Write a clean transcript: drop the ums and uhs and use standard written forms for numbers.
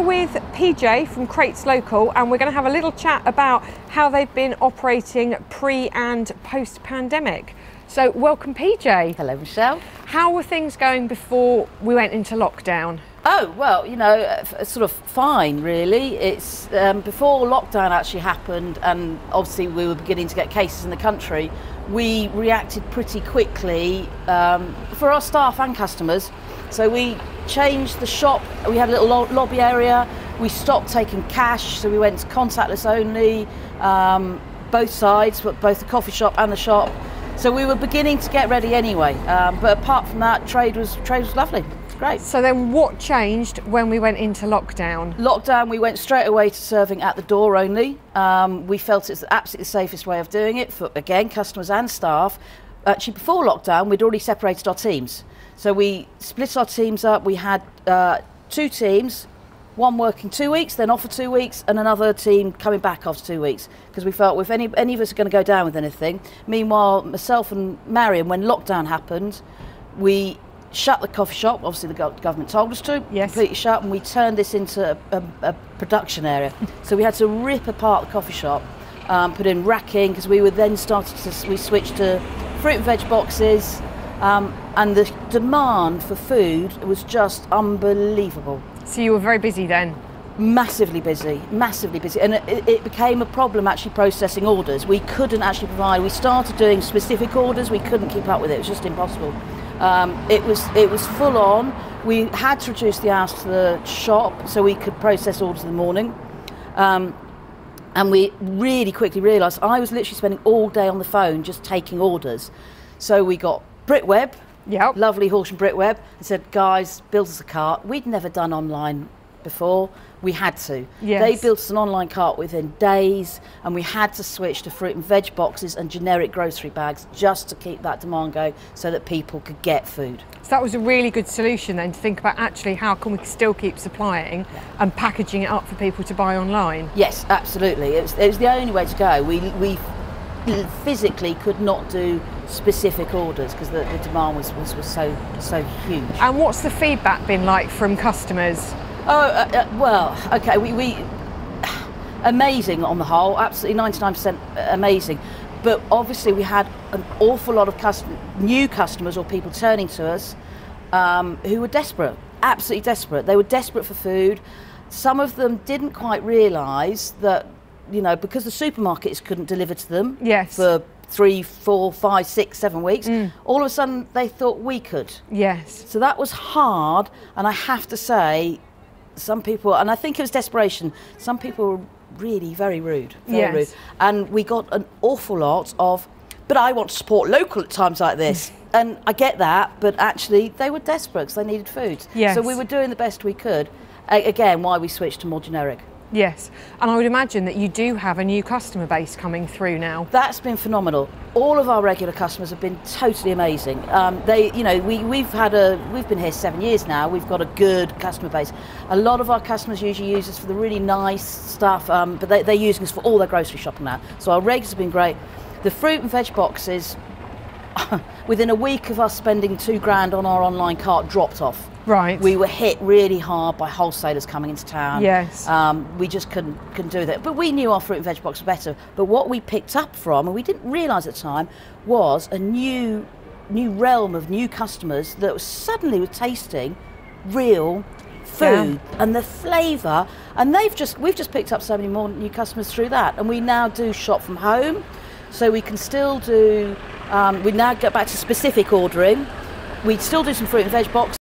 here with PJ from Crates Local, and we're going to have a little chat about how they've been operating pre and post pandemic. So welcome, PJ. Hello, Michelle. How were things going before we went into lockdown? Oh, well, you know, sort of fine, really. It's before lockdown actually happened, and obviously we were beginning to get cases in the country, we reacted pretty quickly for our staff and customers. So we changed the shop. We had a little lobby area. We stopped taking cash, so we went to contactless only, both sides, but both the coffee shop and the shop. So we were beginning to get ready anyway. But apart from that, trade was lovely. It's great. So then what changed when we went into lockdown? Lockdown, we went straight away to serving at the door only. We felt it's absolutely the safest way of doing it for, again, customers and staff. Actually, before lockdown, we'd already separated our teams. So we split our teams up. We had 2 teams, one working 2 weeks, then off for 2 weeks, and another team coming back after 2 weeks, because we felt if any of us are going to go down with anything. Meanwhile, myself and Marion, when lockdown happened, we shut the coffee shop. Obviously, the government told us to. Yes. Completely shut, and we turned this into a production area. So we had to rip apart the coffee shop, put in racking, because we switched to fruit and veg boxes. And the demand for food was just unbelievable. So you were very busy then? Massively busy, and it became a problem actually processing orders. We couldn't actually provide. We started doing specific orders. We couldn't keep up with it. It was just impossible. It was full on. We had to reduce the hours to the shop so we could process orders in the morning. And we really quickly realised I was literally spending all day on the phone just taking orders. So we got Britweb, yep. Lovely Horsham Britweb, and said, guys, build us a cart. We'd never done online before. We had to. Yes. They built us an online cart within days, and we had to switch to fruit and veg boxes and generic grocery bags just to keep that demand going so that people could get food. So that was a really good solution then, to think about actually how can we still keep supplying and packaging it up for people to buy online. Yes, absolutely. It was the only way to go. We physically could not do specific orders because the demand was so huge. And what's the feedback been like from customers? Oh, well, okay, we amazing on the whole, absolutely 99% amazing. But obviously we had an awful lot of new customers or people turning to us who were desperate, absolutely desperate. They were desperate for food. Some of them didn't quite realise that, you know, because the supermarkets couldn't deliver to them for 3, 4, 5, 6, 7 weeks, all of a sudden they thought we could. Yes. So that was hard, and I have to say, some people, and I think it was desperation, some people were really very rude, very rude. And we got an awful lot of, but I want to support local at times like this. And I get that, but actually they were desperate because they needed food. Yes. So we were doing the best we could. Again, why we switched to more generic. Yes, and I would imagine that you do have a new customer base coming through now. That's been phenomenal. All of our regular customers have been totally amazing. You know, we've been here 7 years now. We've got a good customer base. A lot of our customers usually use us for the really nice stuff, but they're using us for all their grocery shopping now. So our regs have been great. The fruit and veg boxes, within a week of us spending $2,000 on our online cart, dropped off. Right. We were hit really hard by wholesalers coming into town. Yes. We just couldn't do that. But we knew our fruit and veg box were better. But what we picked up from, and we didn't realise at the time, was a new realm of new customers that suddenly were tasting real food and the flavour. And we've just picked up so many more new customers through that. And we now do shop from home, so we can still do. We now get back to specific ordering. We still do some fruit and veg box.